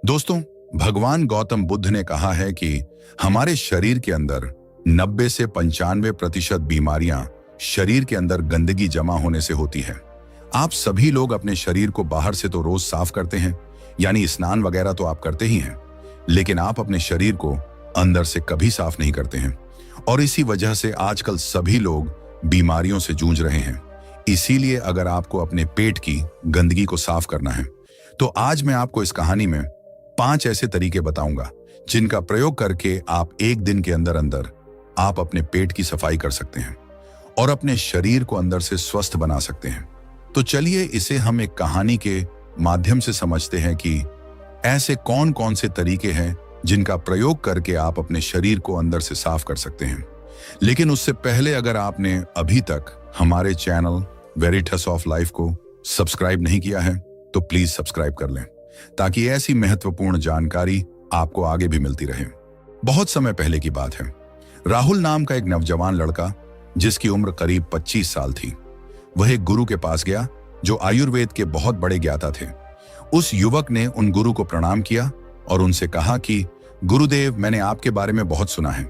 दोस्तों, भगवान गौतम बुद्ध ने कहा है कि हमारे शरीर के अंदर 90 से 95% बीमारियां शरीर के अंदर गंदगी जमा होने से होती है। आप सभी लोग अपने शरीर को बाहर से तो रोज साफ करते हैं, यानी स्नान वगैरह तो आप करते ही हैं, लेकिन आप अपने शरीर को अंदर से कभी साफ नहीं करते हैं। और इसी वजह से आजकल सभी लोग बीमारियों से जूझ रहे हैं। इसीलिए अगर आपको अपने पेट की गंदगी को साफ करना है, तो आज मैं आपको इस कहानी में 5 ऐसे तरीके बताऊंगा जिनका प्रयोग करके आप एक दिन के अंदर अंदर आप अपने पेट की सफाई कर सकते हैं और अपने शरीर को अंदर से स्वस्थ बना सकते हैं। तो चलिए इसे हम एक कहानी के माध्यम से समझते हैं कि ऐसे कौन कौन से तरीके हैं जिनका प्रयोग करके आप अपने शरीर को अंदर से साफ कर सकते हैं। लेकिन उससे पहले अगर आपने अभी तक हमारे चैनल वेरिटस ऑफ लाइफ को सब्सक्राइब नहीं किया है तो प्लीज सब्सक्राइब कर लें, ताकि ऐसी महत्वपूर्ण जानकारी आपको आगे भी मिलती रहे। बहुत समय पहले की बात है। राहुल नाम का एक नौजवान लड़का, जिसकी उम्र करीब 25 साल थी, वह एक गुरु के पास गया जो आयुर्वेद के बहुत बड़े ज्ञाता थे। उस युवक ने उन गुरु को प्रणाम किया और उनसे कहा कि गुरुदेव, मैंने आपके बारे में बहुत सुना है।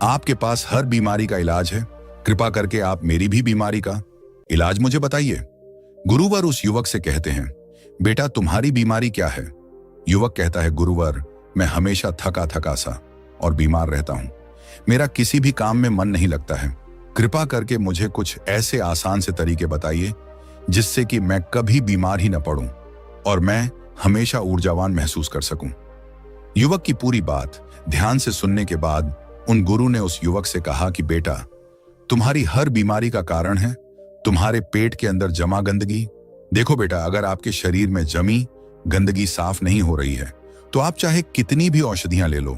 आपके पास हर बीमारी का इलाज है। कृपा करके आप मेरी भी बीमारी का इलाज मुझे बताइए। गुरुवर उस युवक से कहते हैं, बेटा तुम्हारी बीमारी क्या है? युवक कहता है, गुरुवर, मैं हमेशा थका थका सा और बीमार रहता हूं। मेरा किसी भी काम में मन नहीं लगता है। कृपा करके मुझे कुछ ऐसे आसान से तरीके बताइए जिससे कि मैं कभी बीमार ही न पड़ूं और मैं हमेशा ऊर्जावान महसूस कर सकूं। युवक की पूरी बात ध्यान से सुनने के बाद उन गुरु ने उस युवक से कहा कि बेटा, तुम्हारी हर बीमारी का कारण है तुम्हारे पेट के अंदर जमा गंदगी। देखो बेटा, अगर आपके शरीर में जमी गंदगी साफ नहीं हो रही है तो आप चाहे कितनी भी औषधियां ले लो,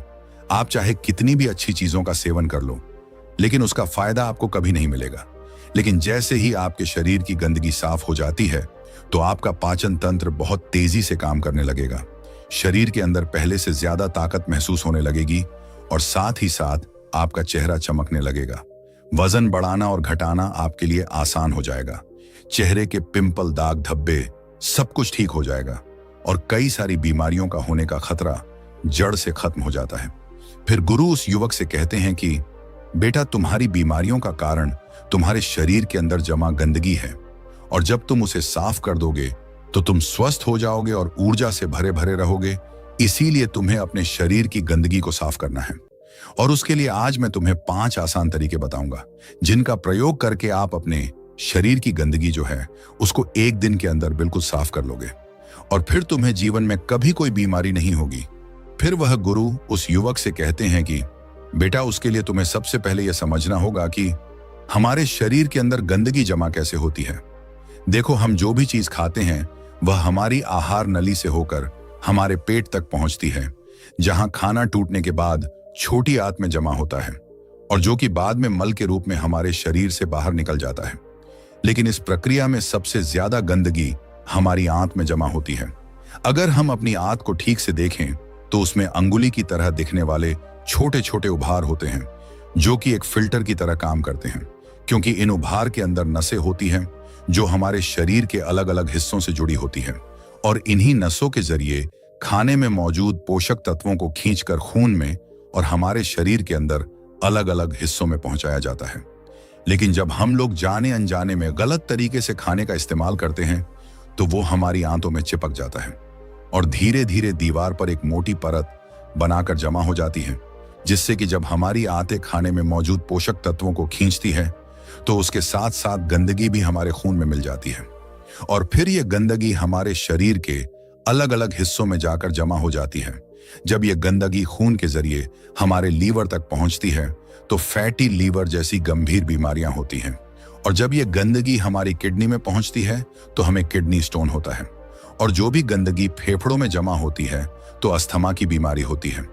आप चाहे कितनी भी अच्छी चीजों का सेवन कर लो, लेकिन उसका फायदा आपको कभी नहीं मिलेगा। लेकिन जैसे ही आपके शरीर की गंदगी साफ हो जाती है तो आपका पाचन तंत्र बहुत तेजी से काम करने लगेगा। शरीर के अंदर पहले से ज्यादा ताकत महसूस होने लगेगी और साथ ही साथ आपका चेहरा चमकने लगेगा। वजन बढ़ाना और घटाना आपके लिए आसान हो जाएगा। चेहरे के पिंपल, दाग, धब्बे सब कुछ ठीक हो जाएगा और कई सारी बीमारियों का होने का खतरा जड़ से खत्म हो जाता है। फिर गुरु उस युवक से कहते हैं कि बेटा, तुम्हारी बीमारियों का कारण तुम्हारे शरीर के अंदर जमा गंदगी है और जब तुम उसे साफ कर दोगे तो तुम स्वस्थ हो जाओगे और ऊर्जा से भरे भरे रहोगे। इसीलिए तुम्हें अपने शरीर की गंदगी को साफ करना है और उसके लिए आज मैं तुम्हें 5 आसान तरीके बताऊंगा जिनका प्रयोग करके आप अपने शरीर की गंदगी जो है उसको एक दिन के अंदर बिल्कुल साफ कर लोगे और फिर तुम्हें जीवन में कभी कोई बीमारी नहीं होगी। फिर वह गुरु उस युवक से कहते हैं कि बेटा, उसके लिए तुम्हें सबसे पहले यह समझना होगा कि हमारे शरीर के अंदर गंदगी जमा कैसे होती है। देखो, हम जो भी चीज खाते हैं वह हमारी आहार नली से होकर हमारे पेट तक पहुंचती है, जहां खाना टूटने के बाद छोटी आंत में जमा होता है और जो कि बाद में मल के रूप में हमारे शरीर से बाहर निकल जाता है। लेकिन इस प्रक्रिया में सबसे ज्यादा गंदगी हमारी आंत में जमा होती है। अगर हम अपनी आंत को ठीक से देखें तो उसमें अंगुली की तरह दिखने वाले छोटे छोटे उभार होते हैं जो कि एक फिल्टर की तरह काम करते हैं, क्योंकि इन उभार के अंदर नसें होती हैं जो हमारे शरीर के अलग अलग हिस्सों से जुड़ी होती हैं और इन्हीं नसों के जरिए खाने में मौजूद पोषक तत्वों को खींचकर खून में और हमारे शरीर के अंदर अलग अलग हिस्सों में पहुंचाया जाता है। लेकिन जब हम लोग जाने अनजाने में गलत तरीके से खाने का इस्तेमाल करते हैं तो वो हमारी आंतों में चिपक जाता है और धीरे धीरे दीवार पर एक मोटी परत बनाकर जमा हो जाती है, जिससे कि जब हमारी आंतें खाने में मौजूद पोषक तत्वों को खींचती है तो उसके साथ साथ गंदगी भी हमारे खून में मिल जाती है और फिर ये गंदगी हमारे शरीर के अलग अलग हिस्सों में जाकर जमा हो जाती है। जब ये गंदगी खून के जरिए हमारे लीवर तक पहुंचती है तो फैटी लीवर जैसी गंभीर बीमारियां होती हैं और जब ये गंदगी हमारी किडनी में पहुंचती है तो हमें किडनी स्टोन होता है और जो भी गंदगी फेफड़ों में जमा होती है तो अस्थमा की बीमारी होती है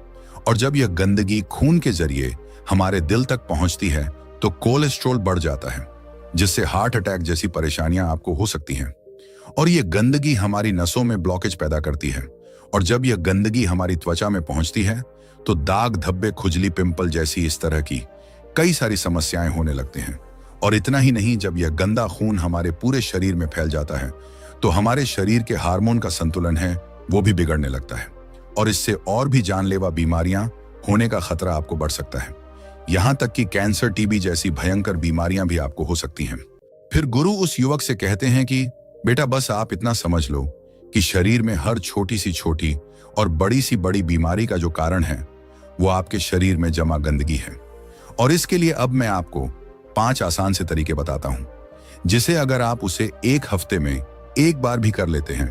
और जब यह गंदगी खून के जरिए हमारे दिल तक पहुंचती है तो कोलेस्ट्रॉल बढ़ जाता है, जिससे हार्ट अटैक जैसी परेशानियां आपको हो सकती हैं। और यह गंदगी हमारी नसों में ब्लॉकेज पैदा करती है और जब यह गंदगी हमारी त्वचा में पहुंचती है तो दाग, धब्बे, खुजली, पिंपल जैसी इस तरह की कई सारी समस्याएं होने लगती हैं। और इतना ही नहीं, जब यह गंदा खून हमारे पूरे शरीर में फैल जाता है तो हमारे शरीर के हार्मोन का संतुलन है वो भी बिगड़ने लगता है और इससे और भी जानलेवा बीमारियां होने का खतरा आपको बढ़ सकता है। यहां तक कि कैंसर, टीबी जैसी भयंकर बीमारियां भी आपको हो सकती हैं। फिर गुरु उस युवक से कहते हैं कि बेटा बस आप इतना समझ लो कि शरीर में हर छोटी सी छोटी और बड़ी सी बड़ी बीमारी का जो कारण है वो आपके शरीर में जमा गंदगी है। और इसके लिए अब मैं आपको 5 आसान से तरीके बताता हूं, जिसे अगर आप उसे एक हफ्ते में एक बार भी कर लेते हैं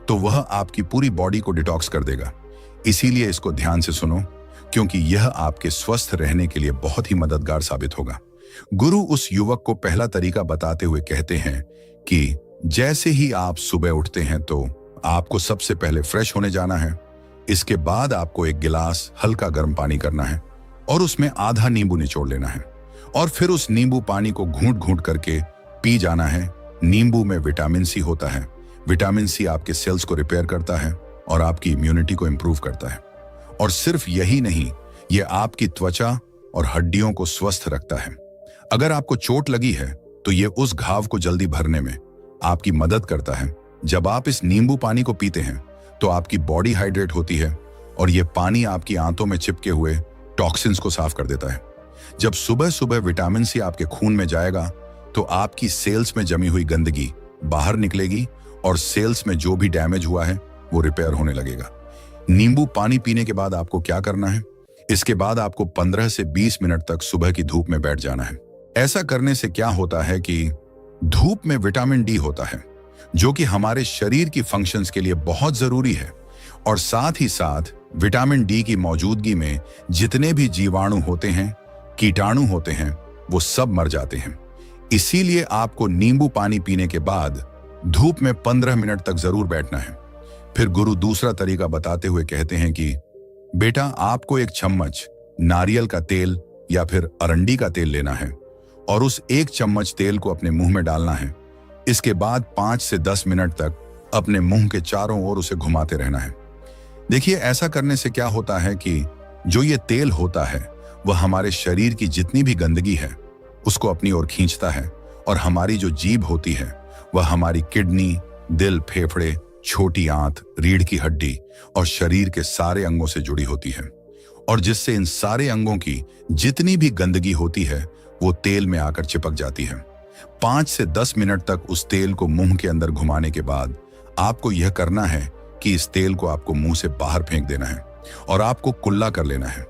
तो वह आपकी पूरी बॉडी को डिटॉक्स कर देगा। इसीलिए इसको ध्यान से सुनो, क्योंकि यह आपके स्वस्थ रहने के लिए बहुत ही मददगार साबित होगा। गुरु उस युवक को पहला तरीका बताते हुए कहते हैं कि जैसे ही आप सुबह उठते हैं तो आपको सबसे पहले फ्रेश होने जाना है। इसके बाद आपको एक गिलास हल्का गर्म पानी करना है और उसमें आधा नींबू निचोड़ लेना है और फिर उस नींबू पानी को घूंट घूंट करके पी जाना है। नींबू में विटामिन सी होता है। विटामिन सी आपके सेल्स को रिपेयर करता है और आपकी इम्यूनिटी को इंप्रूव करता है। और सिर्फ यही नहीं, यह आपकी त्वचा और हड्डियों को स्वस्थ रखता है। अगर आपको चोट लगी है तो यह उस घाव को जल्दी भरने में आपकी मदद करता है। जब आप इस नींबू पानी को पीते हैं तो आपकी बॉडी हाइड्रेट होती है और यह पानी आपकी आंतों में चिपके हुए टॉक्सिन्स को साफ कर देता है। जब सुबह सुबह विटामिन सी आपके खून में जाएगा तो आपकी सेल्स में जमी हुई गंदगी बाहर निकलेगी और सेल्स में जो भी डैमेज हुआ है वो रिपेयर होने लगेगा। नींबू पानी पीने के बाद आपको क्या करना है? इसके बाद आपको 15 से 20 मिनट तक सुबह की धूप में बैठ जाना है। ऐसा करने से क्या होता है कि धूप में विटामिन डी होता है, जो कि हमारे शरीर की फंक्शंस के लिए बहुत जरूरी है। और साथ ही साथ विटामिन डी की मौजूदगी में जितने भी जीवाणु होते हैं, कीटाणु होते हैं, वो सब मर जाते हैं। इसीलिए आपको नींबू पानी पीने के बाद धूप में 15 मिनट तक जरूर बैठना है। फिर गुरु दूसरा तरीका बताते हुए कहते हैं कि बेटा आपको एक चम्मच नारियल का तेल या फिर अरंडी का तेल लेना है और उस एक चम्मच तेल को अपने मुंह में डालना है। इसके बाद 5 से 10 मिनट तक अपने मुंह के चारों ओर उसे घुमाते रहना है। देखिए, ऐसा करने से क्या होता है कि जो ये तेल होता है वह हमारे शरीर की जितनी भी गंदगी है उसको अपनी ओर खींचता है और हमारी जो जीभ होती है वह हमारी किडनी, दिल, फेफड़े, छोटी आंत, रीढ़ की हड्डी और शरीर के सारे अंगों से जुड़ी होती है। और जिससे इन सारे अंगों की जितनी भी गंदगी होती है वो तेल में आकर चिपक जाती है। 5 से 10 मिनट तक उस तेल को मुंह के अंदर घुमाने के बाद आपको यह करना है कि इस तेल को आपको मुंह से बाहर फेंक देना है और आपको कुल्ला कर लेना है।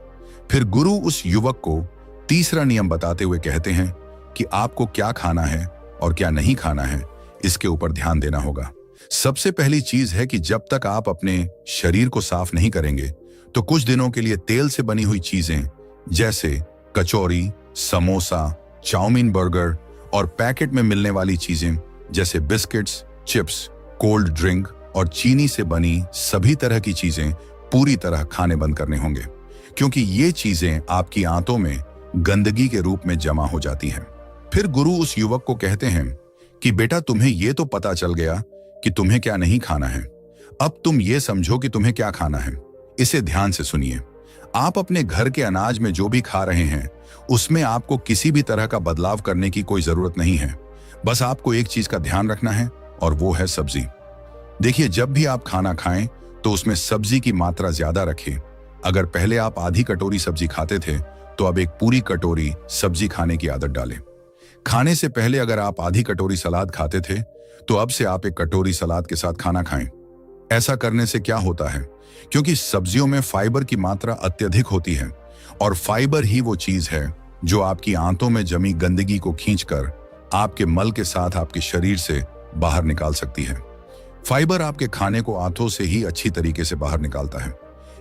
फिर गुरु उस युवक को तीसरा नियम बताते हुए कहते हैं कि आपको क्या खाना है और क्या नहीं खाना है, इसके ऊपर ध्यान देना होगा। सबसे पहली चीज है कि जब तक आप अपने शरीर को साफ नहीं करेंगे तो कुछ दिनों के लिए तेल से बनी हुई चीजें जैसे कचौरी, समोसा, चाउमीन, बर्गर और पैकेट में मिलने वाली चीजें जैसे बिस्किट्स, चिप्स, कोल्ड ड्रिंक और चीनी से बनी सभी तरह की चीजें पूरी तरह खाने बंद करने होंगे, क्योंकि ये चीजें आपकी आंतों में गंदगी के रूप में जमा हो जाती हैं। फिर गुरु उस युवक को कहते हैं कि बेटा तुम्हें यह तो पता चल गया कि तुम्हें क्या नहीं खाना है। अब तुम ये समझो कि तुम्हें क्या खाना है। इसे ध्यान से सुनिए। आप अपने घर के अनाज में जो भी खा रहे हैं उसमें आपको किसी भी तरह का बदलाव करने की कोई जरूरत नहीं है। बस आपको एक चीज का ध्यान रखना है और वो है सब्जी। देखिए, जब भी आप खाना खाएं तो उसमें सब्जी की मात्रा ज्यादा रखें। अगर पहले आप आधी कटोरी सब्जी खाते थे तो अब एक पूरी कटोरी सब्जी खाने की आदत डालें। खाने से पहले अगर आप आधी कटोरी सलाद खाते थे तो अब से आप एक कटोरी सलाद के साथ खाना खाएं। ऐसा करने से क्या होता है, क्योंकि सब्जियों में फाइबर की मात्रा अत्यधिक होती है और फाइबर ही वो चीज है जो आपकी आंतों में जमी गंदगी को खींचकर आपके मल के साथ आपके शरीर से बाहर निकाल सकती है। फाइबर आपके खाने को आंतों से ही अच्छी तरीके से बाहर निकालता है,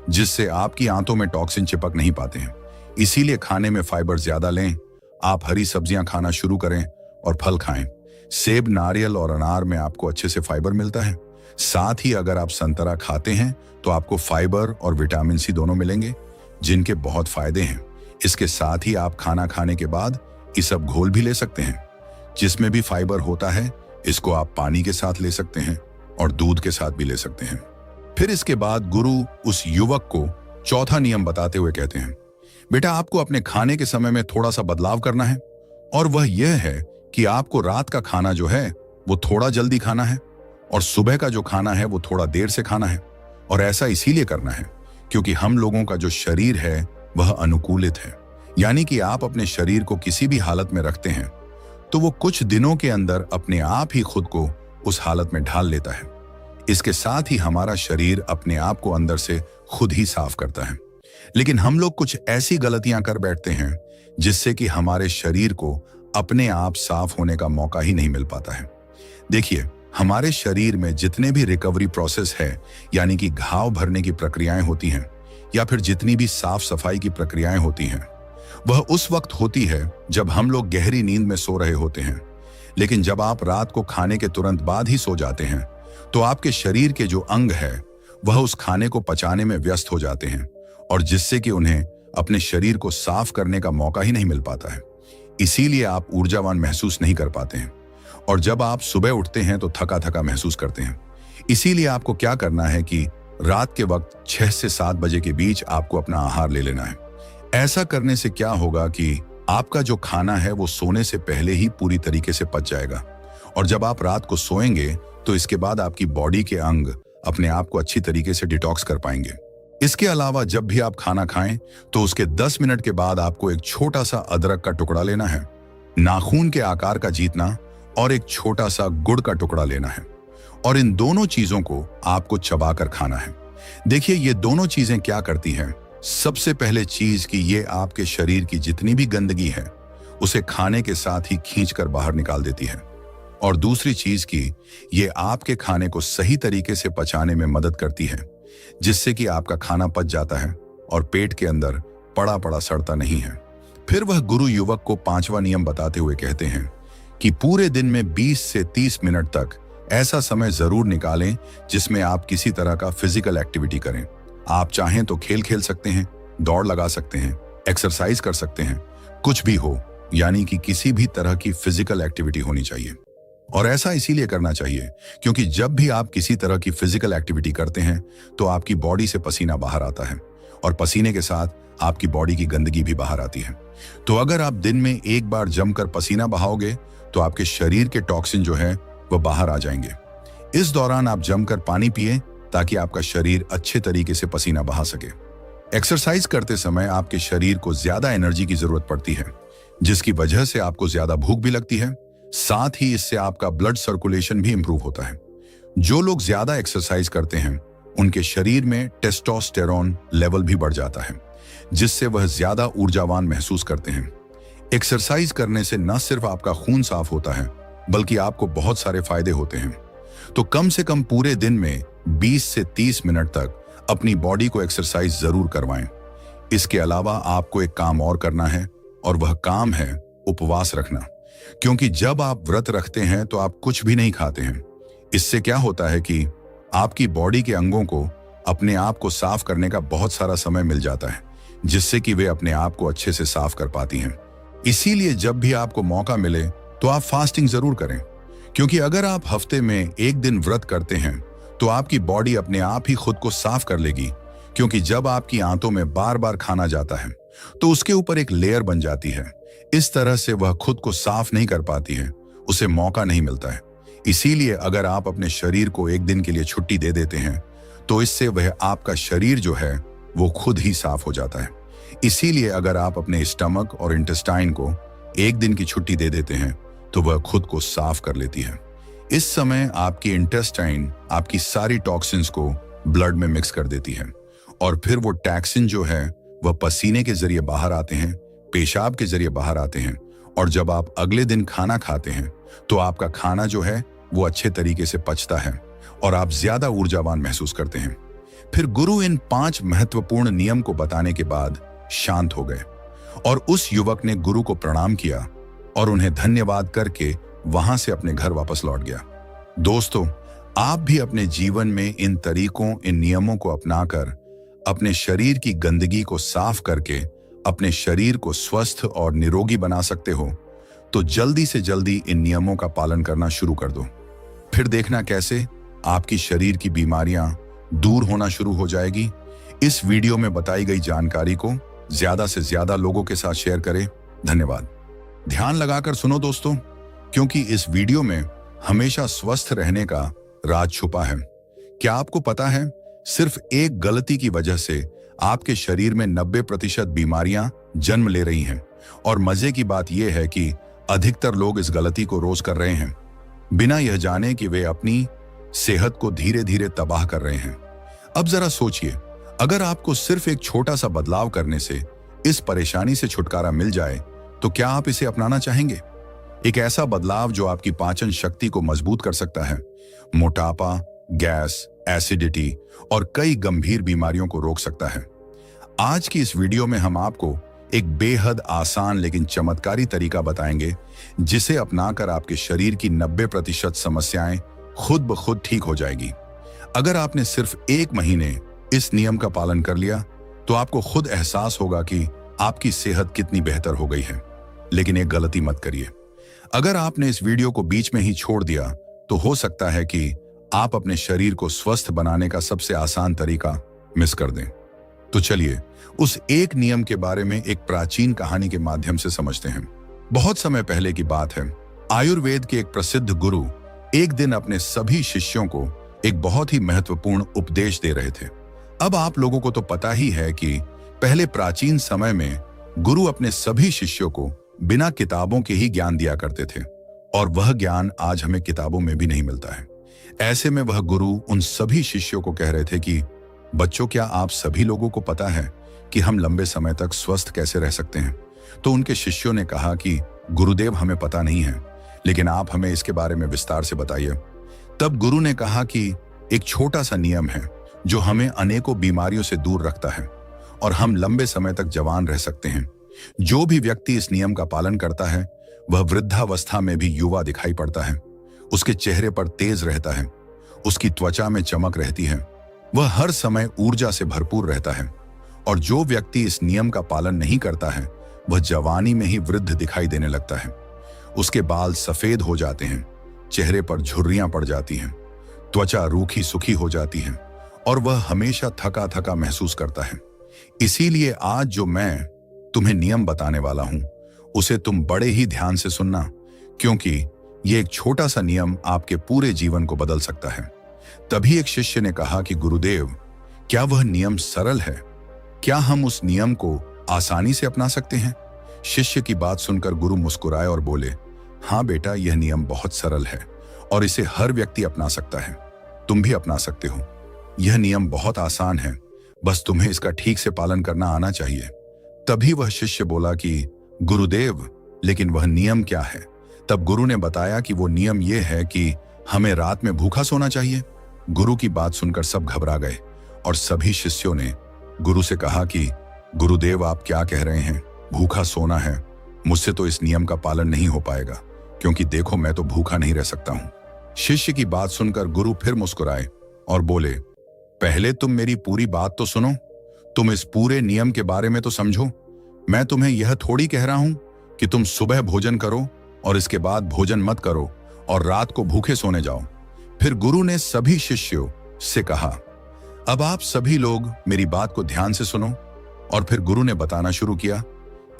जिससे आपकी आंतों में टॉक्सिन चिपक नहीं पाते हैं। इसीलिए खाने में फाइबर ज्यादा लें। आप हरी सब्जियां खाना शुरू करें और फल खाएं। सेब, नारियल और अनार में आपको अच्छे से फाइबर मिलता है। साथ ही अगर आप संतरा खाते हैं तो आपको फाइबर और विटामिन सी दोनों मिलेंगे, जिनके बहुत फायदे हैं। इसके साथ ही आप खाना खाने के बाद इसब घोल भी ले सकते हैं, जिसमें भी फाइबर होता है। इसको आप पानी के साथ ले सकते हैं और दूध के साथ भी ले सकते हैं। फिर इसके बाद गुरु उस युवक को चौथा नियम बताते हुए कहते हैं, बेटा आपको अपने खाने के समय में थोड़ा सा बदलाव करना है और वह यह है कि आपको रात का खाना जो है वो थोड़ा जल्दी खाना है और सुबह का जो खाना है वो थोड़ा देर से खाना है। और ऐसा इसीलिए करना है क्योंकि हम लोगों का जो शरीर है वह अनुकूलित है, यानी कि आप अपने शरीर को किसी भी हालत में रखते हैं तो वो कुछ दिनों के अंदर अपने आप ही खुद को उस हालत में ढाल लेता है। इसके साथ ही हमारा शरीर अपने आप को अंदर से खुद ही साफ करता है। लेकिन हम लोग कुछ ऐसी गलतियां कर बैठते हैं जिससे कि हमारे शरीर को अपने आप साफ होने का मौका ही नहीं मिल पाता है। देखिए, हमारे शरीर में जितने भी रिकवरी प्रोसेस है, यानी कि घाव भरने की प्रक्रियाएं होती हैं या फिर जितनी भी साफ सफाई की प्रक्रियाएं होती हैं, वह उस वक्त होती है जब हम लोग गहरी नींद में सो रहे होते हैं। लेकिन जब आप रात को खाने के तुरंत बाद ही सो जाते हैं तो आपके शरीर के जो अंग है वह उस खाने को पचाने में व्यस्त हो जाते हैं, और जिससे कि उन्हें अपने शरीर को साफ करने का मौका ही नहीं मिल पाता है। इसीलिए आप ऊर्जावान महसूस नहीं कर पाते हैं, और जब आप सुबह उठते हैं तो थका थका महसूस करते हैं। इसीलिए आपको क्या करना है कि रात के वक्त 6 से 7 बजे के बीच आपको अपना आहार ले लेना है। ऐसा करने से क्या होगा कि आपका जो खाना है वो सोने से पहले ही पूरी तरीके से पच जाएगा, और जब आप रात को सोएंगे तो इसके बाद आपकी बॉडी के अंग अपने आप को अच्छी तरीके से डिटॉक्स कर पाएंगे। इसके अलावा जब भी आप खाना खाएं तो उसके 10 मिनट के बाद आपको एक छोटा सा अदरक का टुकड़ा लेना है, नाखून के आकार का जीतना, और एक छोटा सा गुड़ का टुकड़ा लेना है, और इन दोनों चीजों को आपको चबाकर खाना है। देखिए, ये दोनों चीजें क्या करती हैं। सबसे पहले चीज कि ये आपके शरीर की जितनी भी गंदगी है उसे खाने के साथ ही खींचकर बाहर निकाल देती है, और दूसरी चीज कि ये आपके खाने को सही तरीके से पचाने में मदद करती है, जिससे कि आपका खाना पच जाता है और पेट के अंदर पड़ा पड़ा सड़ता नहीं है। फिर वह गुरु युवक को 5वां नियम बताते हुए कहते हैं कि पूरे दिन में 20 से 30 मिनट तक ऐसा समय जरूर निकालें जिसमें आप किसी तरह का फिजिकल एक्टिविटी करें। आप चाहें तो खेल खेल सकते हैं, दौड़ लगा सकते हैं, एक्सरसाइज कर सकते हैं, कुछ भी हो, यानी कि किसी भी तरह की फिजिकल एक्टिविटी होनी चाहिए। और ऐसा इसीलिए करना चाहिए क्योंकि जब भी आप किसी तरह की फिजिकल एक्टिविटी करते हैं तो आपकी बॉडी से पसीना बाहर आता है, और पसीने के साथ आपकी बॉडी की गंदगी भी बाहर आती है। तो अगर आप दिन में एक बार जमकर पसीना बहाओगे तो आपके शरीर के टॉक्सिन जो है वह बाहर आ जाएंगे। इस दौरान आप जमकर पानी पिए ताकि आपका शरीर अच्छे तरीके से पसीना बहा सके। एक्सरसाइज करते समय आपके शरीर को ज्यादा एनर्जी की जरूरत पड़ती है, जिसकी वजह से आपको ज्यादा भूख भी लगती है। साथ ही इससे आपका ब्लड सर्कुलेशन भी इंप्रूव होता है। जो लोग ज्यादा एक्सरसाइज करते हैं उनके शरीर में टेस्टोस्टेरोन लेवल भी बढ़ जाता है, जिससे वह ज्यादा ऊर्जावान महसूस करते हैं। एक्सरसाइज करने से न सिर्फ आपका खून साफ होता है बल्कि आपको बहुत सारे फायदे होते हैं। तो कम से कम पूरे दिन में 20 से 30 मिनट तक अपनी बॉडी को एक्सरसाइज जरूर करवाएं। इसके अलावा आपको एक काम और करना है, और वह काम है उपवास रखना। क्योंकि जब आप व्रत रखते हैं तो आप कुछ भी नहीं खाते हैं। इससे क्या होता है कि आपकी बॉडी के अंगों को अपने आप को साफ करने का बहुत सारा समय मिल जाता है, जिससे कि वे अपने आप को अच्छे से साफ कर पाती हैं। इसीलिए जब भी आपको मौका मिले तो आप फास्टिंग जरूर करें, क्योंकि अगर आप हफ्ते में एक दिन व्रत करते हैं तो आपकी बॉडी अपने आप ही खुद को साफ कर लेगी। क्योंकि जब आपकी आंतों में बार बार खाना जाता है तो उसके ऊपर एक लेयर बन जाती है। इस तरह से वह खुद को साफ नहीं कर पाती है, उसे मौका नहीं मिलता है। इसीलिए अगर आप अपने शरीर को एक दिन के लिए छुट्टी दे देते हैं तो इससे वह आपका शरीर जो है वो खुद ही साफ हो जाता है। इसीलिए अगर आप अपने स्टमक और इंटेस्टाइन को एक दिन की छुट्टी दे देते हैं तो वह खुद को साफ कर लेती है। इस समय आपकी इंटेस्टाइन आपकी सारी टॉक्सिन्स को ब्लड में मिक्स कर देती है, और फिर वो टॉक्सिन जो है वह पसीने के जरिए बाहर आते हैं, पेशाब के जरिए बाहर आते हैं, और जब आप अगले दिन खाना खाते हैं तो आपका खाना जो है वो अच्छे तरीके से पचता है और आप ज्यादा ऊर्जावान महसूस करते हैं। फिर गुरु इन 5 महत्वपूर्ण नियम को बताने के बाद शांत हो गए, और उस युवक ने गुरु को प्रणाम किया और उन्हें धन्यवाद करके वहां से अपने घर वापस लौट गया। दोस्तों, आप भी अपने जीवन में इन तरीकों, इन नियमों को अपनाकर अपने शरीर की गंदगी को साफ करके अपने शरीर को स्वस्थ और निरोगी बना सकते हो। तो जल्दी से जल्दी इन नियमों का पालन करना शुरू कर दो, फिर देखना कैसे आपकी शरीर की बीमारियां दूर होना शुरू हो जाएगी। इस वीडियो में बताई गई जानकारी को ज्यादा से ज्यादा लोगों के साथ शेयर करें। धन्यवाद। ध्यान लगाकर सुनो दोस्तों, क्योंकि इस वीडियो में हमेशा स्वस्थ रहने का राज छुपा है। क्या आपको पता है सिर्फ एक गलती की वजह से आपके शरीर में 90% बीमारियां जन्म ले रही हैं। और मजे की बात यह है कि अधिकतर लोग इस गलती को रोज कर रहे हैं, बिना यह जाने कि वे अपनी सेहत को धीरे धीरे तबाह कर रहे हैं। अब जरा सोचिए, अगर आपको सिर्फ एक छोटा सा बदलाव करने से इस परेशानी से छुटकारा मिल जाए, तो क्या आप इसे अपनाना चाहेंगे? एक ऐसा बदलाव जो आपकी पाचन शक्ति को मजबूत कर सकता है, मोटापा, गैस, एसिडिटी और कई गंभीर बीमारियों को रोक सकता है। आज की इस वीडियो में हम आपको एक बेहद आसान लेकिन चमत्कारी तरीका बताएंगे, जिसे अपनाकर आपके शरीर की 90% समस्याएं खुद ब खुद ठीक हो जाएगी। अगर आपने सिर्फ 1 महीने इस नियम का पालन कर लिया, तो आपको खुद एहसास होगा कि आपकी सेहत कितनी बेहतर हो गई है। लेकिन एक गलती मत करिए। अगर आपने इस वीडियो को बीच में ही छोड़ दिया, तो हो सकता है कि आप अपने शरीर को स्वस्थ बनाने का सबसे आसान तरीका मिस कर दें। तो चलिए उस एक नियम के बारे में एक प्राचीन कहानी के माध्यम से समझते हैं। बहुत समय पहले की बात है। आयुर्वेद के एक प्रसिद्ध गुरु एक दिन अपने सभी शिष्यों को एक बहुत ही महत्वपूर्ण उपदेश दे रहे थे। अब आप लोगों को तो पता ही है कि पहले प्राचीन समय में गुरु अपने सभी शिष्यों को बिना किताबों के ही ज्ञान दिया करते थे, और वह ज्ञान आज हमें किताबों में भी नहीं मिलता है। ऐसे में वह गुरु उन सभी शिष्यों को कह रहे थे कि बच्चों, क्या आप सभी लोगों को पता है कि हम लंबे समय तक स्वस्थ कैसे रह सकते हैं? तो उनके शिष्यों ने कहा कि गुरुदेव, हमें पता नहीं है, लेकिन आप हमें इसके बारे में विस्तार से बताइए। तब गुरु ने कहा कि एक छोटा सा नियम है जो हमें अनेकों बीमारियों से दूर रखता है और हम लंबे समय तक जवान रह सकते हैं। जो भी व्यक्ति इस नियम का पालन करता है, वह वृद्धावस्था में भी युवा दिखाई पड़ता है। उसके चेहरे पर तेज रहता है, उसकी त्वचा में चमक रहती है, वह हर समय ऊर्जा से भरपूर रहता है। और जो व्यक्ति इस नियम का पालन नहीं करता है, वह जवानी में ही वृद्ध दिखाई देने लगता है। उसके बाल सफेद हो जाते हैं, चेहरे पर झुर्रियां पड़ जाती हैं, त्वचा रूखी सूखी हो जाती है और वह हमेशा थका थका महसूस करता है। इसीलिए आज जो मैं तुम्हें नियम बताने वाला हूं, उसे तुम बड़े ही ध्यान से सुनना, क्योंकि यह एक छोटा सा नियम आपके पूरे जीवन को बदल सकता है। तभी एक शिष्य ने कहा कि गुरुदेव, क्या वह नियम सरल है? क्या हम उस नियम को आसानी से अपना सकते हैं? शिष्य की बात सुनकर गुरु मुस्कुराए और बोले, हाँ बेटा, यह नियम बहुत सरल है और इसे हर व्यक्ति अपना सकता है। तुम भी अपना सकते हो। यह नियम बहुत आसान है, बस तुम्हें इसका ठीक से पालन करना आना चाहिए। तभी वह शिष्य बोला कि गुरुदेव, लेकिन वह नियम क्या है? तब गुरु ने बताया कि वो नियम यह है कि हमें रात में भूखा सोना चाहिए। गुरु की बात सुनकर सब घबरा गए और सभी शिष्यों ने गुरु से कहा कि गुरुदेव, आप क्या कह रहे हैं? भूखा सोना है? मुझसे तो इस नियम का पालन नहीं हो पाएगा, क्योंकि देखो, मैं तो भूखा नहीं रह सकता हूं। शिष्य की बात सुनकर गुरु फिर मुस्कुराए और बोले, पहले तुम मेरी पूरी बात तो सुनो। तुम इस पूरे नियम के बारे में तो समझो। मैं तुम्हें यह थोड़ी कह रहा हूं कि तुम सुबह भोजन करो और इसके बाद भोजन मत करो और रात को भूखे सोने जाओ। फिर गुरु ने सभी शिष्यों से कहा, अब आप सभी लोग मेरी बात को ध्यान से सुनो। और फिर गुरु ने बताना शुरू किया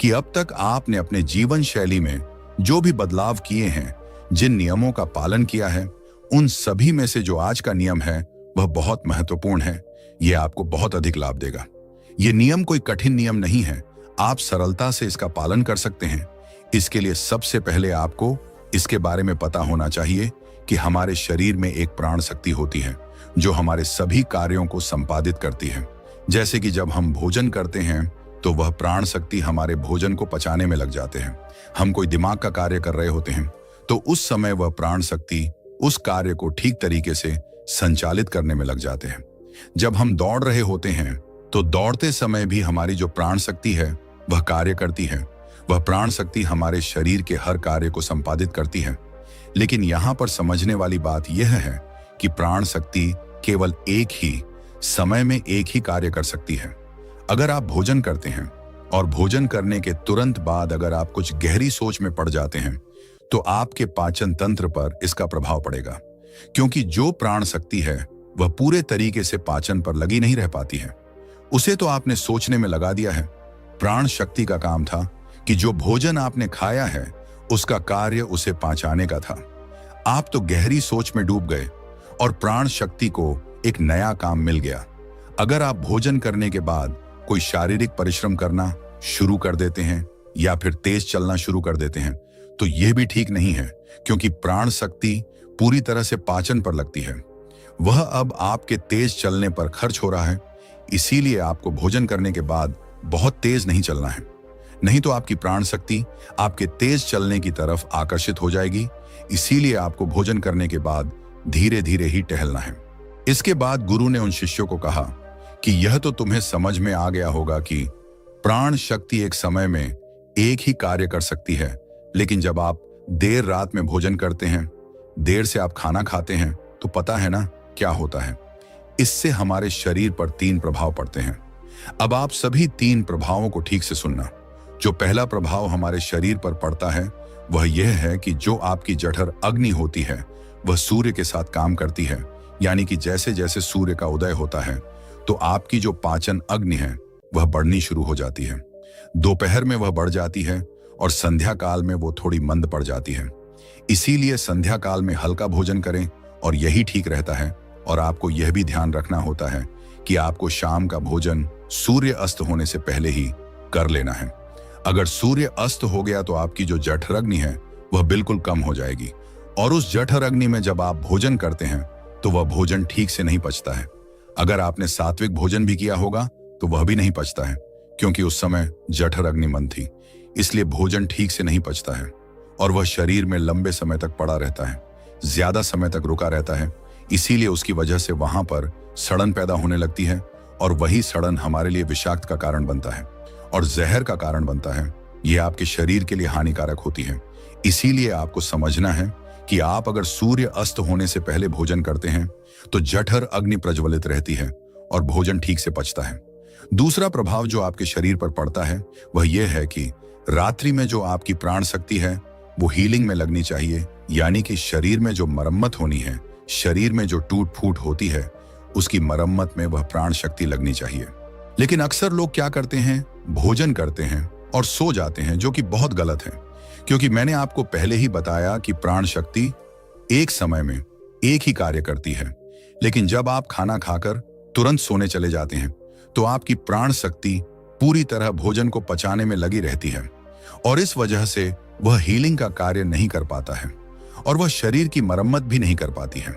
कि अब तक आपने अपने जीवन शैली में जो भी बदलाव किए हैं, जिन नियमों का पालन किया है, उन सभी में से जो आज का नियम है वह बहुत महत्वपूर्ण है। यह आपको बहुत अधिक लाभ देगा। यह नियम कोई कठिन नियम नहीं है, आप सरलता से इसका पालन कर सकते हैं। इसके लिए सबसे पहले आपको इसके बारे में पता होना चाहिए कि हमारे शरीर में एक प्राण शक्ति होती है जो हमारे सभी कार्यों को संपादित करती है। जैसे कि जब हम भोजन करते हैं तो वह प्राण शक्ति हमारे भोजन को पचाने में लग जाते हैं। हम कोई दिमाग का कार्य कर रहे होते हैं तो उस समय वह प्राण शक्ति उस कार्य को ठीक तरीके से संचालित करने में लग जाते हैं। जब हम दौड़ रहे होते हैं तो दौड़ते समय भी हमारी जो प्राण शक्ति है वह कार्य करती है। वह प्राण शक्ति हमारे शरीर के हर कार्य को संपादित करती है। लेकिन यहाँ पर समझने वाली बात यह है कि प्राण शक्ति केवल एक ही समय में एक ही कार्य कर सकती है। अगर आप भोजन करते हैं और भोजन करने के तुरंत बाद अगर आप कुछ गहरी सोच में पड़ जाते हैं तो आपके पाचन तंत्र पर इसका प्रभाव पड़ेगा, क्योंकि जो प्राण शक्ति है वह पूरे तरीके से पाचन पर लगी नहीं रह पाती है। उसे तो आपने सोचने में लगा दिया है। प्राण शक्ति का काम था कि जो भोजन आपने खाया है उसका कार्य उसे पचाने का था। आप तो गहरी सोच में डूब गए और प्राण शक्ति को एक नया काम मिल गया, अगर आप भोजन करने के बाद कोई शारीरिक परिश्रम करना शुरू कर देते हैं या फिर तेज चलना शुरू कर देते हैं तो यह भी ठीक नहीं है, क्योंकि प्राण शक्ति पूरी तरह से पाचन पर लगती है। वह अब आपके तेज चलने पर खर्च हो रहा है। इसीलिए आपको भोजन करने के बाद बहुत तेज नहीं चलना है, नहीं तो आपकी प्राण शक्ति आपके तेज चलने की तरफ आकर्षित हो जाएगी। इसीलिए आपको भोजन करने के बाद धीरे धीरे ही टहलना है। इसके बाद गुरु ने उन शिष्यों को कहा कि यह तो तुम्हें समझ में आ गया होगा कि प्राण शक्ति एक समय में एक ही कार्य कर सकती है, लेकिन जब आप देर रात में भोजन करते हैं, देर से आप खाना खाते हैं, तो पता है ना क्या होता है। इससे हमारे शरीर पर 3 प्रभाव पड़ते हैं। अब आप सभी 3 प्रभावों को ठीक से सुनना। जो पहला प्रभाव हमारे शरीर पर पड़ता है वह यह है कि जो आपकी जठर अग्नि होती है वह सूर्य के साथ काम करती है। यानी कि जैसे जैसे सूर्य का उदय होता है तो आपकी जो पाचन अग्नि है वह बढ़नी शुरू हो जाती है। दोपहर में वह बढ़ जाती है और संध्या काल में वो थोड़ी मंद पड़ जाती है। इसीलिए संध्या काल में हल्का भोजन करें और यही ठीक रहता है। और आपको यह भी ध्यान रखना होता है कि आपको शाम का भोजन सूर्य अस्त होने से पहले ही कर लेना है। अगर सूर्य अस्त हो गया तो आपकी जो जठर अग्नि है वह बिल्कुल कम हो जाएगी, और उस जठर अग्नि में जब आप भोजन करते हैं तो वह भोजन ठीक से नहीं पचता है। अगर आपने सात्विक भोजन भी किया होगा तो वह भी नहीं पचता है, क्योंकि उस समय जठर अग्नि मंद थी। इसलिए भोजन ठीक से नहीं पचता है और वह शरीर में लंबे समय तक पड़ा रहता है, ज्यादा समय तक रुका रहता है। इसीलिए उसकी वजह से वहां पर सड़न पैदा होने लगती है, और वही सड़न हमारे लिए विषाक्त का कारण बनता है और जहर का कारण बनता है। यह आपके शरीर के लिए हानिकारक होती है। इसीलिए आपको समझना है कि आप अगर सूर्य अस्त होने से पहले भोजन करते हैं तो जठर अग्नि प्रज्वलित रहती है और भोजन ठीक से पचता है। दूसरा प्रभाव जो आपके शरीर पर पड़ता है वह यह है कि रात्रि में जो आपकी प्राण शक्ति है वो हीलिंग में लगनी चाहिए। यानी कि शरीर में जो मरम्मत होनी है, शरीर में जो टूट फूट होती है, उसकी मरम्मत में वह प्राण शक्ति लगनी चाहिए। लेकिन अक्सर लोग क्या करते हैं, भोजन करते हैं और सो जाते हैं, जो कि बहुत गलत है। क्योंकि मैंने आपको पहले ही बताया कि प्राण शक्ति एक समय में एक ही कार्य करती है। लेकिन जब आप खाना खाकर तुरंत सोने चले जाते हैं तो आपकी प्राण शक्ति पूरी तरह भोजन को पचाने में लगी रहती है, और इस वजह से वह हीलिंग का कार्य नहीं कर पाता है और वह शरीर की मरम्मत भी नहीं कर पाती है।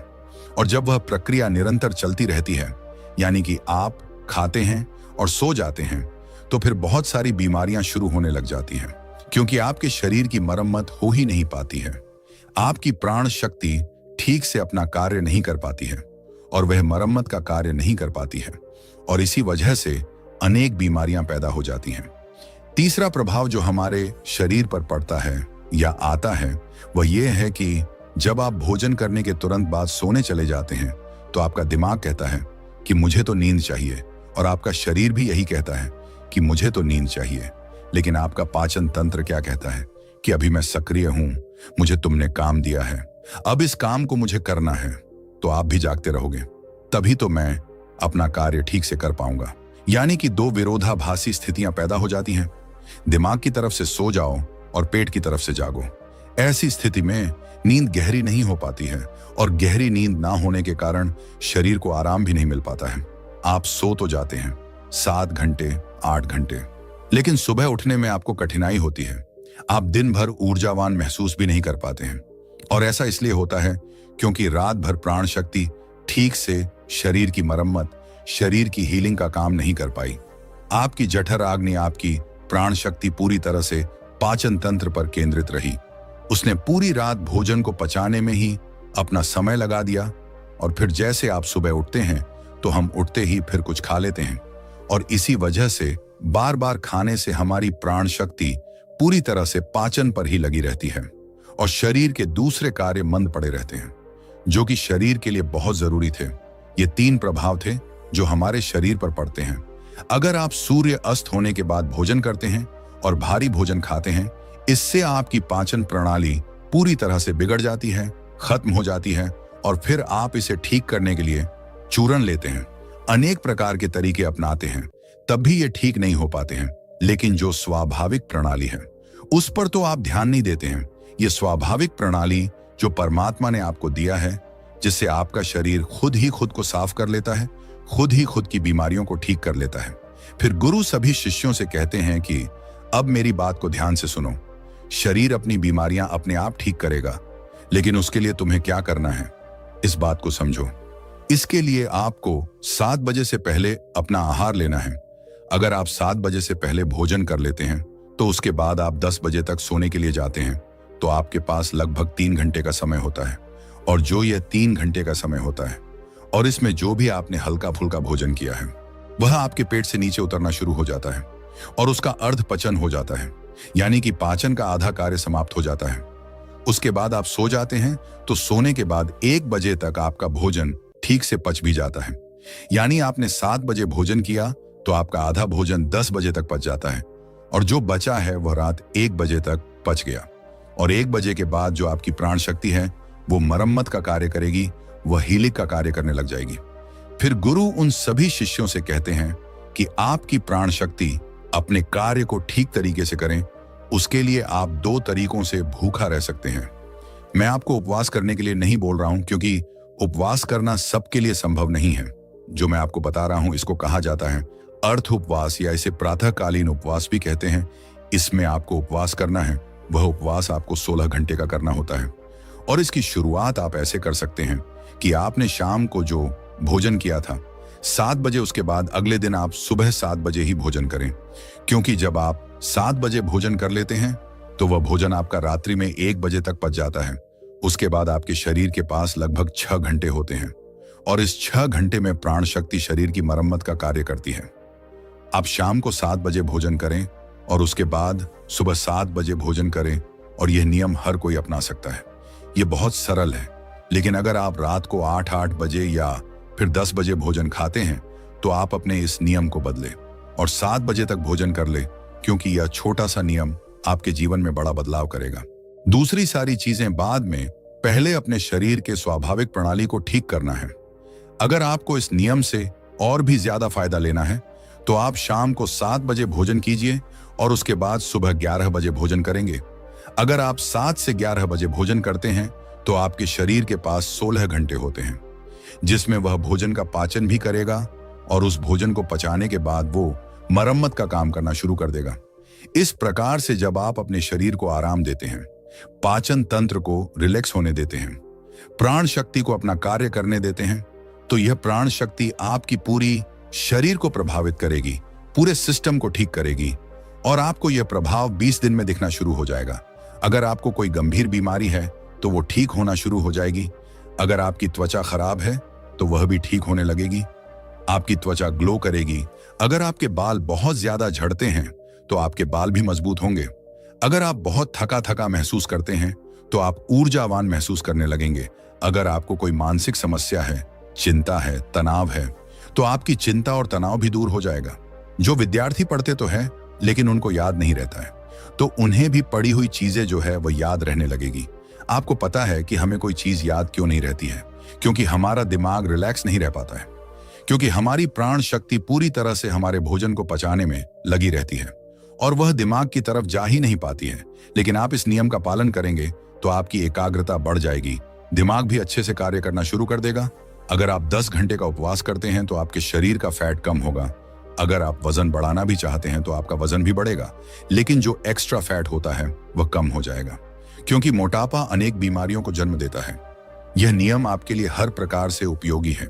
और जब वह प्रक्रिया निरंतर चलती रहती है, यानी कि आप खाते हैं और सो जाते हैं, तो फिर बहुत सारी बीमारियां शुरू होने लग जाती हैं, क्योंकि आपके शरीर की मरम्मत हो ही नहीं पाती है। आपकी प्राण शक्ति ठीक से अपना कार्य नहीं कर पाती है और वह मरम्मत का कार्य नहीं कर पाती है, और इसी वजह से अनेक बीमारियां पैदा हो जाती हैं। तीसरा प्रभाव जो हमारे शरीर पर पड़ता है या आता है वह यह है कि जब आप भोजन करने के तुरंत बाद सोने चले जाते हैं तो आपका दिमाग कहता है कि मुझे तो नींद चाहिए, और आपका शरीर भी यही कहता है कि मुझे तो नींद चाहिए। लेकिन आपका पाचन तंत्र क्या कहता है कि अभी मैं सक्रिय हूं, मुझे तुमने काम दिया है, अब इस काम को मुझे करना है। तो आप भी जागते रहोगे, तभी तो मैं अपना कार्य ठीक से कर पाऊंगा। यानी कि 2 विरोधाभासी स्थितियां पैदा हो जाती हैं। दिमाग की तरफ से सो जाओ और पेट की तरफ से जागो। ऐसी स्थिति में नींद गहरी नहीं हो पाती है, और गहरी नींद ना होने के कारण शरीर को आराम भी नहीं मिल पाता है। आप सो तो जाते हैं 7 घंटे 8 घंटे, लेकिन सुबह उठने में आपको कठिनाई होती है। आप दिन भर ऊर्जावान महसूस भी नहीं कर पाते हैं, और ऐसा इसलिए होता है क्योंकि रात भर प्राण शक्ति ठीक से शरीर की मरम्मत, शरीर की हीलिंग का काम नहीं कर पाई। आपकी जठर अग्नि, आपकी प्राण शक्ति पूरी तरह से पाचन तंत्र पर केंद्रित रही। उसने पूरी रात भोजन को पचाने में ही अपना समय लगा दिया, और फिर जैसे आप सुबह उठते हैं तो हम उठते ही फिर कुछ खा लेते हैं, और इसी वजह से बार बार खाने से हमारी प्राण शक्ति पूरी तरह से पाचन पर ही लगी रहती है, और शरीर के दूसरे कार्य मंद पड़े रहते हैं, जो कि शरीर के लिए बहुत जरूरी थे। ये 3 प्रभाव थे जो हमारे शरीर पर पड़ते हैं। अगर आप सूर्य अस्त होने के बाद भोजन करते हैं और भारी भोजन खाते हैं, इससे आपकी पाचन प्रणाली पूरी तरह से बिगड़ जाती है, खत्म हो जाती है, और फिर आप इसे ठीक करने के लिए चूरन लेते हैं, अनेक प्रकार के तरीके अपनाते हैं, तब भी ये ठीक नहीं हो पाते हैं। लेकिन जो स्वाभाविक प्रणाली है उस पर तो आप ध्यान नहीं देते हैं। ये स्वाभाविक प्रणाली जो परमात्मा ने आपको दिया है, जिससे आपका शरीर खुद ही खुद को साफ कर लेता है, खुद ही खुद की बीमारियों को ठीक कर लेता है। फिर गुरु सभी शिष्यों से कहते हैं कि अब मेरी बात को ध्यान से सुनो। शरीर अपनी बीमारियां अपने आप ठीक करेगा, लेकिन उसके लिए तुम्हें क्या करना है, इस बात को समझो। इसके लिए आपको 7 बजे से पहले अपना आहार लेना है। अगर आप 7 बजे से पहले भोजन कर लेते हैं, तो उसके बाद आप 10 बजे तक सोने के लिए जाते हैं, तो आपके पास लगभग 3 घंटे का समय होता है। और जो यह 3 घंटे का समय होता है, और इसमें जो भी आपने हल्का फुल्का भोजन किया है, वह आपके पेट से नीचे उतरना शुरू हो जाता है और उसका अर्ध पचन हो जाता है, यानी कि पाचन का आधा कार्य समाप्त हो जाता है। उसके बाद आप सो जाते हैं, तो सोने के बाद 1 बजे तक आपका भोजन ठीक से पच भी जाता है। यानी आपने 7 बजे भोजन किया तो आपका आधा भोजन 10 बजे तक पच जाता है, और जो बचा है वह रात 1 बजे तक पच गया। और 1 बजे के बाद जो आपकी प्राण शक्ति है वो मरम्मत का कार्य करेगी, वह हीलिंग का कार्य करने लग जाएगी। फिर गुरु उन सभी शिष्यों से कहते हैं कि आपकी प्राण शक्ति अपने कार्य को ठीक तरीके से करें। उसके लिए आप 2 तरीकों से भूखा रह सकते हैं। मैं आपको उपवास करने के लिए नहीं बोल रहा हूं, क्योंकि उपवास करना सबके लिए संभव नहीं है। जो मैं आपको बता रहा हूं, इसको कहा जाता है अर्थ उपवास, या इसे प्रातःकालीन उपवास भी कहते हैं। इसमें आपको उपवास करना है। वह उपवास आपको 16 घंटे का करना होता है, और इसकी शुरुआत आप ऐसे कर सकते हैं कि आपने शाम को जो भोजन किया था 7 बजे, उसके बाद अगले दिन आप सुबह 7 बजे ही भोजन करें। क्योंकि जब आप 7 बजे भोजन कर लेते हैं, तो वह भोजन आपका रात्रि में 1 बजे तक पच जाता है। उसके बाद आपके शरीर के पास लगभग 6 घंटे होते हैं, और इस 6 घंटे में प्राण शक्ति शरीर की मरम्मत का कार्य करती है। आप शाम को 7 बजे भोजन करें और उसके बाद सुबह 7 बजे भोजन करें, और यह नियम हर कोई अपना सकता है। यह बहुत सरल है। लेकिन अगर आप रात को 8 बजे या फिर 10 बजे भोजन खाते हैं, तो आप अपने इस नियम को बदलें और 7 बजे तक भोजन कर ले, क्योंकि यह छोटा सा नियम आपके जीवन में बड़ा बदलाव करेगा। दूसरी सारी चीजें बाद में, पहले अपने शरीर के स्वाभाविक प्रणाली को ठीक करना है। अगर आपको इस नियम से और भी ज्यादा फायदा लेना है, तो आप शाम को 7 बजे भोजन कीजिए और उसके बाद सुबह 11 बजे भोजन करेंगे। अगर आप 7 से 11 बजे भोजन करते हैं, तो आपके शरीर के पास 16 घंटे होते हैं, जिसमें वह भोजन का पाचन भी करेगा, और उस भोजन को पचाने के बाद वो मरम्मत का काम करना शुरू कर देगा। इस प्रकार से जब आप अपने शरीर को आराम देते हैं, पाचन तंत्र को रिलैक्स होने देते हैं, प्राण शक्ति को अपना कार्य करने देते हैं, तो यह प्राण शक्ति आपकी पूरी शरीर को प्रभावित करेगी, पूरे सिस्टम को ठीक करेगी, और आपको यह प्रभाव 20 दिन में दिखना शुरू हो जाएगा। अगर आपको कोई गंभीर बीमारी है, तो वो ठीक होना शुरू हो जाएगी। अगर आपकी त्वचा खराब है, तो वह भी ठीक होने लगेगी। आपकी त्वचा ग्लो करेगी। अगर आपके बाल बहुत ज्यादा झड़ते हैं, तो आपके बाल भी मजबूत होंगे। अगर आप बहुत थका थका महसूस करते हैं, तो आप ऊर्जावान महसूस करने लगेंगे। अगर आपको कोई मानसिक समस्या है, चिंता है, तनाव है, तो आपकी चिंता और तनाव भी दूर हो जाएगा। जो विद्यार्थी पढ़ते तो है, लेकिन उनको याद नहीं रहता है, तो उन्हें भी पढ़ी हुई चीजें जो है वह याद रहने लगेगी। आपको पता है कि हमें कोई चीज याद क्यों नहीं रहती है? क्योंकि हमारा दिमाग रिलैक्स नहीं रह पाता है, क्योंकि हमारी प्राण शक्ति पूरी तरह से हमारे भोजन को पचाने में लगी रहती है, और वह दिमाग की तरफ जा ही नहीं पाती है। लेकिन आप इस नियम का पालन करेंगे, तो आपकी एकाग्रता बढ़ जाएगी, दिमाग भी अच्छे से कार्य करना शुरू कर देगा। अगर आप 10 घंटे का उपवास करते हैं, तो आपके शरीर का फैट कम होगा। अगर आप वजन बढ़ाना भी चाहते हैं, तो आपका वजन भी बढ़ेगा, लेकिन जो एक्स्ट्रा फैट होता है वह कम हो जाएगा, क्योंकि मोटापा अनेक बीमारियों को जन्म देता है। यह नियम आपके लिए हर प्रकार से उपयोगी है।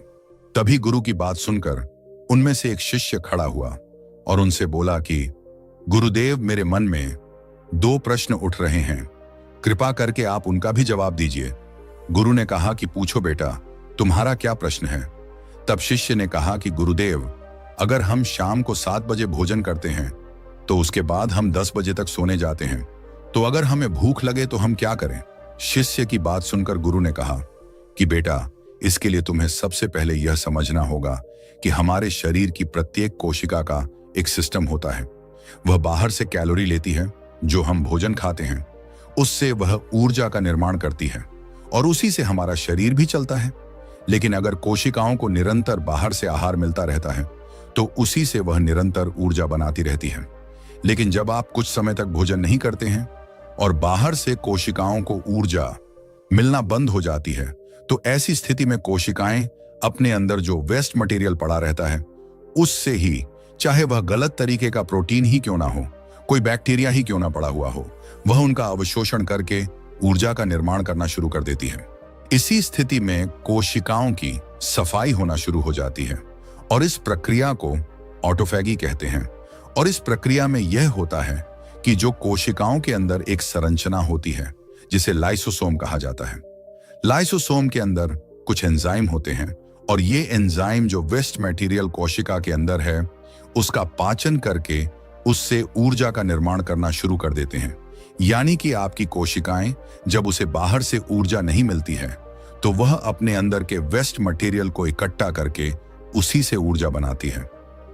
तभी गुरु की बात सुनकर उनमें से एक शिष्य खड़ा हुआ और उनसे बोला कि गुरुदेव, मेरे मन में 2 प्रश्न उठ रहे हैं, कृपा करके आप उनका भी जवाब दीजिए। गुरु ने कहा कि पूछो बेटा, तुम्हारा क्या प्रश्न है? तब शिष्य ने कहा कि गुरुदेव, अगर हम शाम को 7 बजे भोजन करते हैं, तो उसके बाद हम 10 बजे तक सोने जाते हैं, तो अगर हमें भूख लगे तो हम क्या करें? शिष्य की बात सुनकर गुरु ने कहा कि बेटा, इसके लिए तुम्हें सबसे पहले यह समझना होगा कि हमारे शरीर की प्रत्येक कोशिका का एक सिस्टम होता है। वह बाहर से कैलोरी लेती है, जो हम भोजन खाते हैं उससे वह ऊर्जा का निर्माण करती है, और उसी से हमारा शरीर भी चलता है। लेकिन अगर कोशिकाओं को निरंतर बाहर से आहार मिलता रहता है, तो उसी से वह निरंतर ऊर्जा बनाती रहती है। लेकिन जब आप कुछ समय तक भोजन नहीं करते हैं और बाहर से कोशिकाओं को ऊर्जा मिलना बंद हो जाती है, तो ऐसी स्थिति में कोशिकाएं अपने अंदर जो वेस्ट मटेरियल पड़ा रहता है उससे ही, चाहे वह गलत तरीके का प्रोटीन ही क्यों ना हो, कोई बैक्टीरिया ही क्यों ना पड़ा हुआ हो, वह उनका अवशोषण करके ऊर्जा का निर्माण करना शुरू कर देती है। इसी स्थिति में कोशिकाओं की सफाई होना शुरू हो जाती है और इस प्रक्रिया को ऑटोफैगी कहते हैं। और इस प्रक्रिया में यह होता है कि जो कोशिकाओं के अंदर एक संरचना होती है जिसे लाइसोसोम कहा जाता है, लाइसोसोम के अंदर कुछ एंजाइम होते हैं और ये एंजाइम जो वेस्ट मटेरियल कोशिका के अंदर है उसका पाचन करके उससे ऊर्जा का निर्माण करना शुरू कर देते हैं। यानी कि आपकी कोशिकाएं जब उसे बाहर से ऊर्जा नहीं मिलती है तो वह अपने अंदर के वेस्ट मटेरियल को इकट्ठा करके उसी से ऊर्जा बनाती है।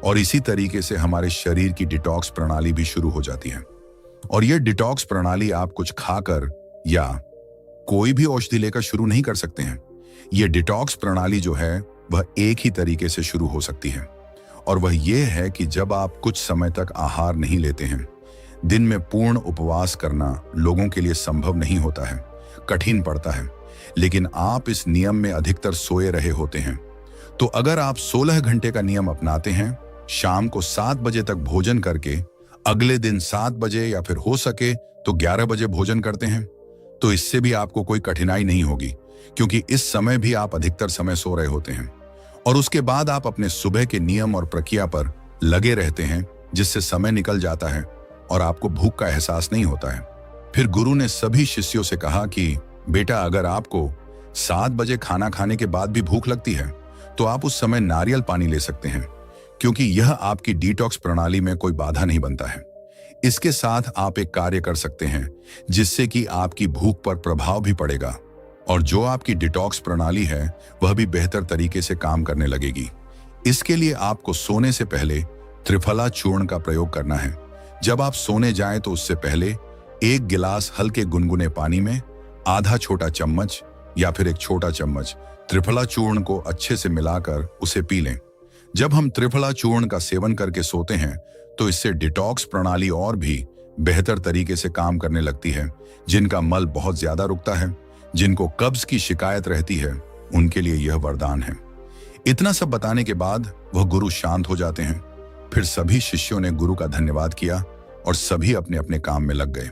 और इसी तरीके से हमारे शरीर की डिटॉक्स प्रणाली भी शुरू हो जाती है। और यह डिटॉक्स प्रणाली आप कुछ खाकर या कोई भी औषधि लेकर शुरू नहीं कर सकते हैं। यह डिटॉक्स प्रणाली जो है वह एक ही तरीके से शुरू हो सकती है और वह यह है कि जब आप कुछ समय तक आहार नहीं लेते हैं। दिन में पूर्ण उपवास करना लोगों के लिए संभव नहीं होता है, कठिन पड़ता है, लेकिन आप इस नियम में अधिकतर सोए रहे होते हैं। तो अगर आप 16 घंटे का नियम अपनाते हैं, शाम को 7 बजे तक भोजन करके अगले दिन 7 बजे या फिर हो सके तो 11 बजे भोजन करते हैं, तो इससे भी आपको कोई कठिनाई नहीं होगी, क्योंकि इस समय भी आप अधिकतर समय सो रहे होते हैं। और उसके बाद आप अपने सुबह के नियम और प्रक्रिया पर लगे रहते हैं, जिससे समय निकल जाता है और आपको भूख का एहसास नहीं होता है। फिर गुरु ने सभी शिष्यों से कहा कि बेटा, अगर आपको 7 बजे खाना खाने के बाद भी भूख लगती है तो आप उस समय नारियल पानी ले सकते हैं, क्योंकि यह आपकी डिटॉक्स प्रणाली में कोई बाधा नहीं बनता है। इसके साथ आप एक कार्य कर सकते हैं जिससे कि आपकी भूख पर प्रभाव भी पड़ेगा और जो आपकी डिटॉक्स प्रणाली है वह भी बेहतर तरीके से काम करने लगेगी। इसके लिए आपको सोने से पहले त्रिफला चूर्ण का प्रयोग करना है। जब आप सोने जाएं तो उससे पहले 1 गिलास हल्के गुनगुने पानी में आधा छोटा चम्मच या फिर 1 छोटा चम्मच त्रिफला चूर्ण को अच्छे से मिलाकर उसे पी लें। जब हम त्रिफला चूर्ण का सेवन करके सोते हैं तो इससे डिटॉक्स प्रणाली और भी बेहतर तरीके से काम करने लगती है। जिनका मल बहुत ज्यादा रुकता है, जिनको कब्ज की शिकायत रहती है, उनके लिए यह वरदान है। इतना सब बताने के बाद वह गुरु शांत हो जाते हैं। फिर सभी शिष्यों ने गुरु का धन्यवाद किया और सभी अपने अपने काम में लग गए।